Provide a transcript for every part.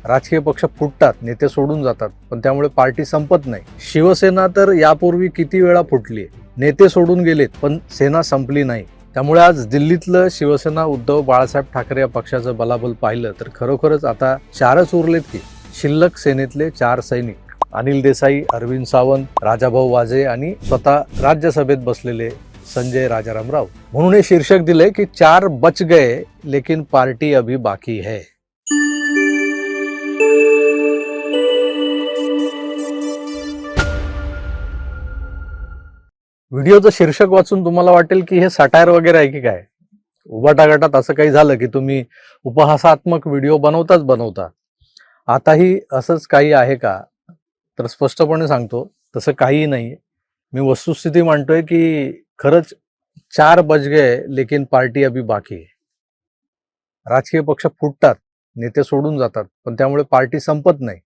राजकीय पक्ष फुटतात, नेते सोडून जातात, पण त्यामुळे पार्टी संपत नाही. शिवसेना तर यापूर्वी किती वेळा फुटली, नेते सोडून गेलेत, पण सेना संपली नाही. त्यामुळे आज दिल्लीतलं शिवसेना उद्धव बाळासाहेब ठाकरे या पक्षाचं बलाबल पाहिलं तर खरोखरच आता 4च उरलेत की शिल्लक सेनेतले 4 सैनिक. अनिल देसाई, अरविंद सावंत, राजाभाऊ वाजे आणि स्वतः राज्यसभेत बसलेले संजय राजाराम राऊत. म्हणून हे शीर्षक दिले की 4 बच गए लेकिन पार्टी अभी बाकी है. व्हिडिओचं शीर्षक वाचून तुम्हाला वाटेल की हे सटायर वगैरे आहे की काय. उभाटा गटात असं काही झालं की तुम्ही उपहासात्मक व्हिडिओ बनवता. आताही असंच काही आहे का? तर स्पष्टपणे सांगतो, तसं काहीही नाही. मी वस्तुस्थिती मांडतोय की खरंच 4 बच गए लेकिन पार्टी अभी बाकी है. राजकीय पक्ष फुटतात, नेते सोडून जातात, पण त्यामुळे पार्टी संपत नाही.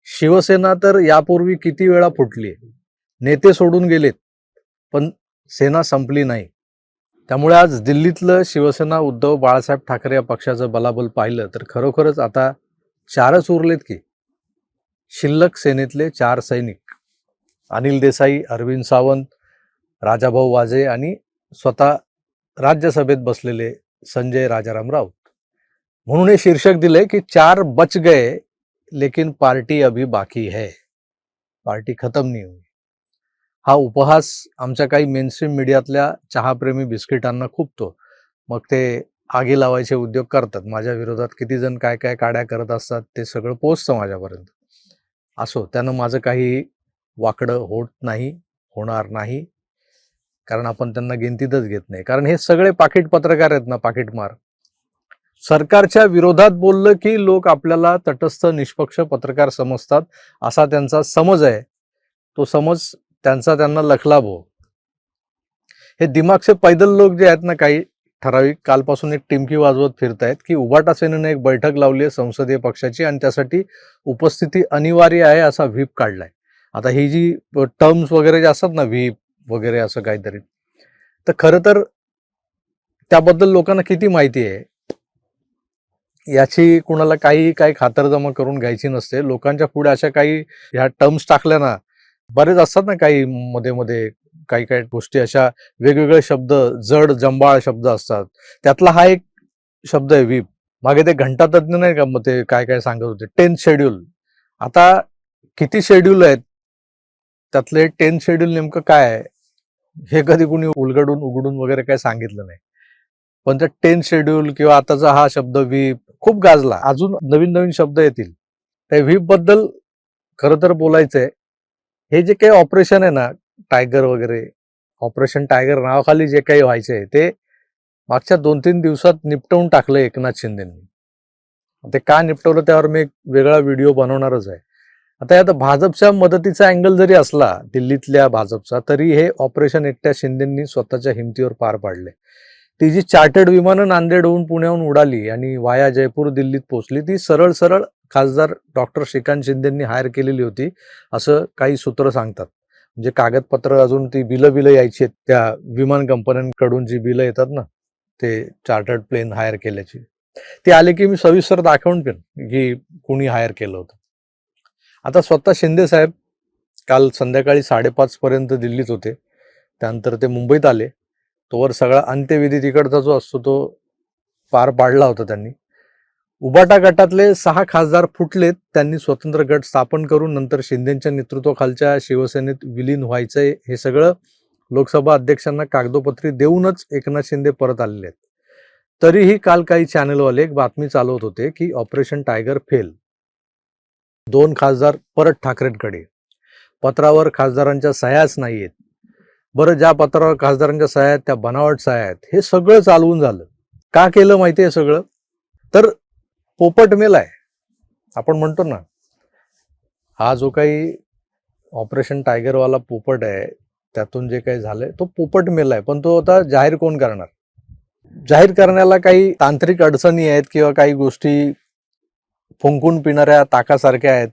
शिवसेना तर यापूर्वी किती वेळा फुटली, नेते सोडून गेलेत, पण सेना संपली नाही. त्यामुळे आज दिल्लीतलं शिवसेना उद्धव बाळासाहेब ठाकरे या पक्षाचं बलाबल पाहिलं तर खरोखरच आता 4च उरलेत की शिल्लक सेनेतले 4 सैनिक. अनिल देसाई, अरविंद सावंत, राजाभाऊ वाजे आणि स्वतः राज्यसभेत बसलेले संजय राजाराम राऊत. म्हणून हे शीर्षक दिले की 4 बच गए लेकिन पार्टी अभी बाकी है. पार्टी खतम नहीं हुई. हा उपहास आमच्या काही मेनस्ट्रीम मीडियातल्या चहाप्रेमी बिस्किटांना खूपतो. मग ते आगी लावायचे उद्योग करतात. माझ्या विरोधात किती जण काय काय काड्या करत असतात ते सगळं पोहोचतं माझ्यापर्यंत. असो, त्यानं माझं काही वाकडं होत नाही, होणार नाही, कारण आपण त्यांना गिनतीतच घेत नाही. कारण हे सगळे पाकिट पत्रकार आहेत ना, पाकिटमार. सरकारच्या विरोधात बोललं की लोक आपल्याला तटस्थ निष्पक्ष पत्रकार समजतात, असा त्यांचा समज आहे. तो समज त्यांना लखलाभ हो. हे दिमागचे पैदल लोक जे आहेत ना, काही ठराविक कालपासून एक टिमकी वाजवत फिरतायत की उभाटा सेनेने एक बैठक लावली आहे संसदीय पक्षाची आणि त्यासाठी उपस्थिती अनिवार्य आहे असा व्हीप काढलाय. आता ही जी टर्म्स वगैरे जे असतात ना, व्हीप वगैरे असं काहीतरी, तर खरं तर त्याबद्दल लोकांना किती माहिती आहे याची कुणाला काही खातरजमा करून घ्यायची नसते. लोकांच्या पुढे अशा काही ह्या टर्म्स टाकल्या ना, बरेच असतात ना काही मध्ये काही गोष्टी अशा वेगवेगळे शब्द, जड जंबाळ शब्द असतात. त्यातला हा एक शब्द आहे व्हीप. मागे ते घंटातज्ञ नाही का, मग ते काय सांगत होते 10th शेड्यूल. आता किती शेड्यूल आहेत, त्यातले 10th शेड्यूल नेमकं काय आहे हे कधी कुणी उघडून वगैरे काय सांगितलं नाही. पण त्या 10th शेड्यूल किंवा आताचा हा शब्द व्हीप खूप गाजला. अजून नवीन शब्द येतील. त्या व्हीप बद्दल खरं तर बोलायचंय. हे जे काही ऑपरेशन आहे ना, टायगर वगैरे, ऑपरेशन टायगर नावाखाली जे काही व्हायचंय ते मागच्या 2-3 दिवसात निपटवून टाकलं एकनाथ शिंदेंनी. ते का निपटवलं त्यावर मी एक वेगळा व्हिडिओ बनवणारच आहे. आता यात भाजपच्या मदतीचा अँगल जरी असला, दिल्लीतल्या भाजपचा, तरी हे ऑपरेशन एकट्या शिंदेंनी स्वतःच्या हिमतीवर पार पाडले. ती जी चार्टर्ड विमानं नांदेडहून पुण्याहून उडाली आणि वाया जयपूर दिल्लीत पोहोचली, ती सरळ खासदार डॉक्टर श्रीकांत शिंदेंनी हायर केलेली होती असं काही सूत्र सांगतात. म्हणजे कागदपत्र अजून ती बिलं यायची आहेत त्या विमान कंपन्यांकडून, जी बिलं येतात ना ते चार्टर्ड प्लेन हायर केल्याची, ते आले की मी सविस्तर दाखवून पण की कुणी हायर केलं होतं. आता स्वतः शिंदे साहेब काल संध्याकाळी 5:30 पर्यंत दिल्लीत होते. त्यानंतर ते मुंबईत आले. तोवर सगळा अंत्यविधी तिकडचा जो असतो तो पार पाडला होता त्यांनी. उभाटा गटातले 6 खासदार फुटलेत. त्यांनी स्वतंत्र गट स्थापन करून नंतर शिंदेच्या नेतृत्वाखालच्या शिवसेनेत विलीन व्हायचंय हे सगळं लोकसभा अध्यक्षांना कागदोपत्री देऊनच एकनाथ शिंदे परत आलेले आहेत. तरीही काल काही चॅनलवाले एक बातमी चालवत होते की ऑपरेशन टायगर फेल. 2 खासदार परत ठाकरेंकडे. पत्रावर खासदारांच्या सह्याच नाहीयेत. बरं, ज्या पत्रावर खासदारांच्या सह्या आहेत त्या बनावट सह्या आहेत. हे सगळं चालवून झालं. का केलं माहिती आहे सगळं? तर पोपट मेलाय. आपण म्हणतो ना, हा जो काही ऑपरेशन टायगरवाला पोपट आहे, त्यातून जे काही झालंय तो पोपट मेलाय. पण तो आता जाहीर कोण करणार? जाहीर करण्याला काही तांत्रिक अडचणी आहेत किंवा काही गोष्टी फुंकून पिणाऱ्या ताकासारख्या आहेत.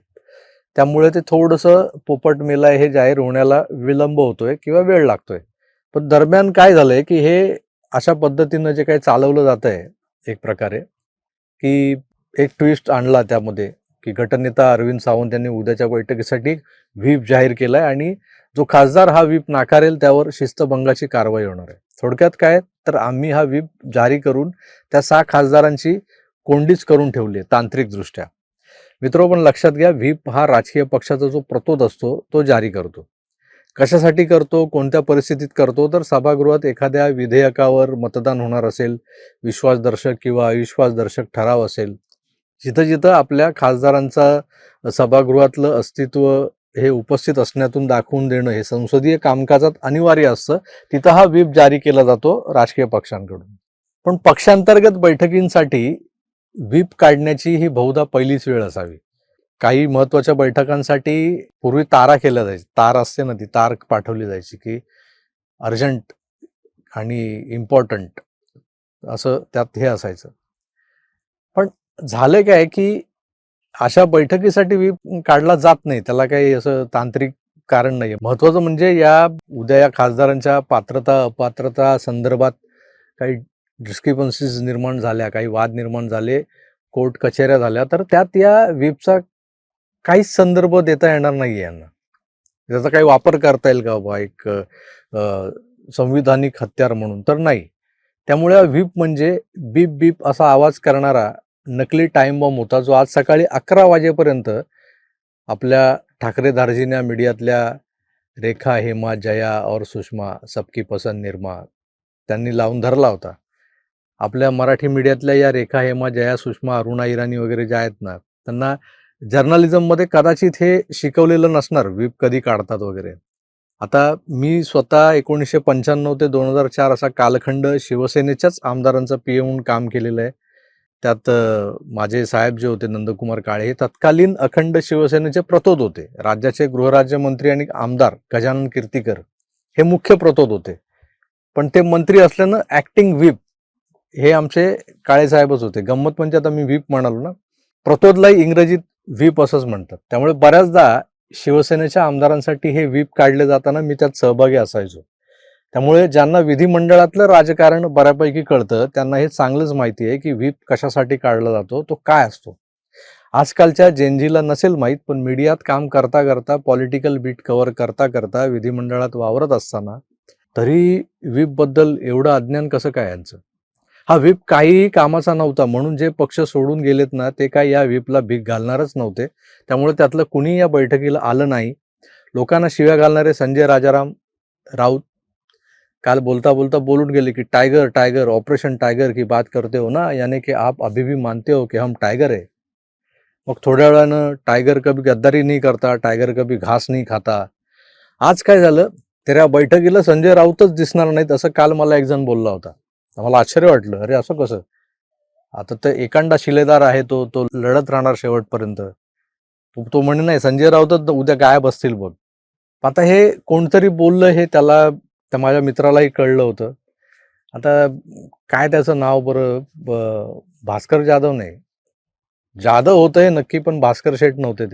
त्यामुळे ते थोडंसं पोपट मेलाय हे जाहीर होण्याला विलंब होतोय किंवा वेळ लागतोय. पण दरम्यान काय झालंय की हे अशा पद्धतीनं जे काही चालवलं जात आहे एक प्रकारे, की एक ट्विस्ट आणला त्यामध्ये की गटनेता अरविंद सावंत यांनी उद्याच्या बैठकीसाठी व्हीप जाहीर केलाय आणि जो खासदार हा व्हीप नाकारेल त्यावर शिस्तभंगाची कारवाई होणार आहे. थोडक्यात काय तर आम्ही हा व्हीप जारी करून त्या 6 खासदारांची कोंडीच करून ठेवली तांत्रिकदृष्ट्या. मित्रो, पण लक्षात घ्या, व्हीप हा राजकीय पक्षाचा जो प्रतोद असतो तो जारी करतो. कशासाठी करतो, कोणत्या परिस्थितीत करतो, तर सभागृहात एखाद्या विधेयकावर मतदान होणार असेल, विश्वासदर्शक किंवा अविश्वासदर्शक ठराव असेल, जिथं जिथं आपल्या खासदारांचा सभागृहातलं अस्तित्व हे उपस्थित असण्यातून दाखवून देणं हे संसदीय कामकाजात अनिवार्य असतं, तिथं हा व्हीप जारी केला जातो राजकीय पक्षांकडून. पण पक्षांतर्गत बैठकींसाठी व्हीप काढण्याची ही बहुधा पहिलीच वेळ असावी. काही महत्वाच्या बैठकांसाठी पूर्वी तारा केल्या जायची, तार असते ना, ती तार पाठवली जायची की अर्जंट आणि इम्पॉर्टंट असं त्यात हे असायचं. पण झालं काय की अशा बैठकीसाठी व्हीप काढला जात नाही, त्याला काही असं तांत्रिक कारण नाहीये. महत्वाचं म्हणजे उद्या या खासदारांच्या पात्रता अपात्रता संदर्भात काही डिस्क्रिपन्सीज निर्माण झाल्या, काही वाद निर्माण झाले, कोर्ट कचेऱ्या झाल्या, तर त्यात या व्हीपचा काहीच संदर्भ देता येणार नाहीये यांना. त्याचा काही वापर करता येईल का बाबा एक संविधानिक हत्यार म्हणून? तर नाही. त्यामुळे व्हीप म्हणजे बीप बीप असा आवाज करणारा नकली टाइम बॉम्ब होता, जो आज सकाळी 11 वाजेपर्यंत आपल्या ठाकरे दार्जिन्या मीडियातल्या रेखा, हेमा, जया और सुषमा, सबकी पसंद निर्मा त्यांनी लावून धरला होता. आपल्या मराठी मीडियातल्या या रेखा, हेमा, जया, सुषमा, अरुणा इराणी वगैरे ज्या आहेत ना, त्यांना जर्नलिझममध्ये कदाचित हे शिकवलेलं नसणार, व्हीप कधी काढतात वगैरे. आता मी स्वतः 1995 ते 2004 असा कालखंड शिवसेनेच्याच आमदारांचा पीए म्हणून काम केलेलं आहे. त्यात माझे साहेब जे होते नंदकुमार काळे हे तत्कालीन अखंड शिवसेनेचे प्रतोद होते. राज्याचे गृहराज्यमंत्री आणि आमदार गजानन कीर्तीकर हे मुख्य प्रतोद होते. पण ते मंत्री असल्यानं ऍक्टिंग व्हीप हे आमचे काळे साहेबच होते. गंमत म्हणजे आता मी व्हीप म्हणालो ना, प्रतोदला इंग्रजीत व्हीप असंच म्हणतात. त्यामुळे बऱ्याचदा शिवसेनेच्या आमदारांसाठी हे व्हीप काढले जाताना मी त्यात सहभागी असायचो. त्यामुळे ज्यांना विधिमंडळातलं राजकारण बऱ्यापैकी कळतं त्यांना हे चांगलंच माहिती आहे की व्हीप कशासाठी काढला जातो, तो काय असतो. आजकालच्या जेनजीला नसेल माहीत, पण मीडियात काम करता करता, पॉलिटिकल बीट कव्हर करता करता, विधिमंडळात वावरत असताना तरी व्हीप बद्दल एवढं अज्ञान कसं काय यांचं? हा व्हीप काहीही कामाचा नव्हता, म्हणून जे पक्ष सोडून गेलेत ना, ते काय या व्हीपला भीक घालणारच नव्हते. त्यामुळे त्यातलं कुणी या बैठकीला आलं नाही. लोकांना शिव्या घालणारे संजय राजाराम राऊत काल बोलता बोलता बोलून गेले की टाइगर टाइगर, ऑपरेशन टाइगर की बात करते हो ना, यानी कि आप अभी भी मानते हो कि हम टाइगर है. मग थोड्या वेळानं टाइगर कभी गद्दारी नहीं करता, टाइगर कभी घास नहीं खाता. आज काय झालं, त्या बैठकीला संजय राऊतच दिसणार नाहीत असं काल मला एक जण बोलला होता. मला आश्चर्य वाटलं, अरे असं कसं? आता तर एकांडा शिलेदार आहे तो लढत राहणार शेवटपर्यंत. तो म्हणे नाही संजय राऊतच उद्या गायब असतील बघ. आता हे कोणतरी बोललं, हे त्याला त्या माझ्या मित्रालाही कळलं होतं. आता काय त्याचं नाव बरं, भास्कर जाधव नाही, जाधव होतं हे नक्की, पण भास्कर शेठ नव्हते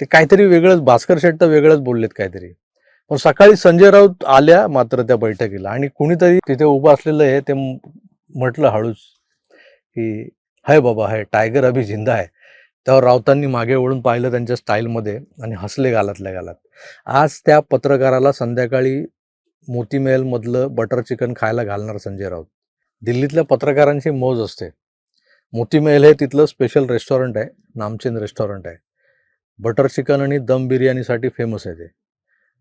ते काहीतरी वेगळंच, भास्कर शेठ तर वेगळंच बोललेत काहीतरी. पण सकाळी संजय राऊत आल्या मात्र त्या बैठकीला, आणि कुणीतरी तिथे उभं असलेलं आहे ते म्हटलं हळूच की है बाबा है, टायगर अभी जिंदा है. त्यावर राऊतांनी मागे वळून पाहिलं त्यांच्या स्टाईलमध्ये आणि हसले गालातल्या गालात. आज त्या पत्रकाराला संध्याकाळी मोती महल मधलं बटर चिकन खायला घालणार संजय राऊत. दिल्लीतल्या पत्रकारांची मौज असते. मोती महल हे तिथलं स्पेशल रेस्टॉरंट आहे, नामचीन रेस्टॉरंट आहे. बटर चिकन आणि दम बिर्याणीसाठी फेमस आहे ते.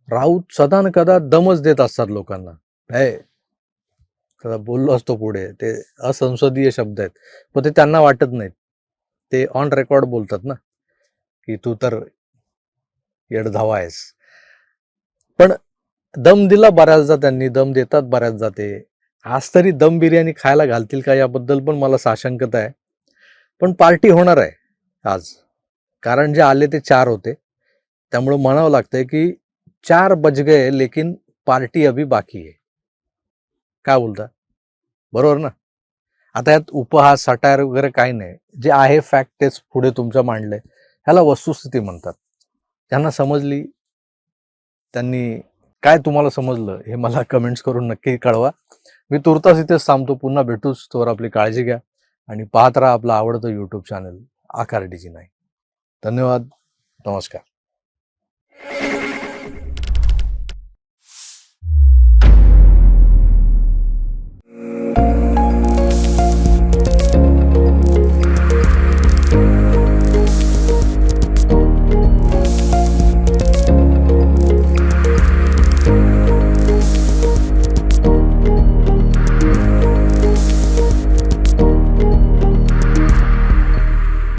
राऊत सदा न कदा दमच देत असतात लोकांना. कदा बोललो असतो पुढे, ते असंसदीय शब्द आहेत, पण ते त्यांना वाटत नाहीत. ते ऑन रेकॉर्ड बोलतात ना की तू तर येडधावा आहेस. पण दम दिला बऱ्याचदा त्यांनी, दम देतात बऱ्याचदा ते. आज तरी दम बिर्याणी खायला घालतील का याबद्दल पण मला साशंकता आहे. पण पार्टी होणार आहे आज, कारण जे आले ते 4 होते. त्यामुळे म्हणावं लागतंय की 4 बज गए लेकिन पार्टी अभी बाकी है. काय बोलता? बरोबर ना? आता यात उपहास, सटायर वगैरे काही नाही. जे आहे फॅक्ट तेच पुढे तुमच्या मांडले. ह्याला वस्तुस्थिती म्हणतात. ज्यांना समजली त्यांनी, काय तुम्हाला समजलं हे मला कमेंट्स करून नक्की कळवा. मी तुर्तास इथेच थांबतो. पुन्हा भेटूच. तोवर आपली काळजी घ्या आणि पाहत राहा आपलं आवडतं YouTube चॅनल आकार DG9. धन्यवाद. नमस्कार.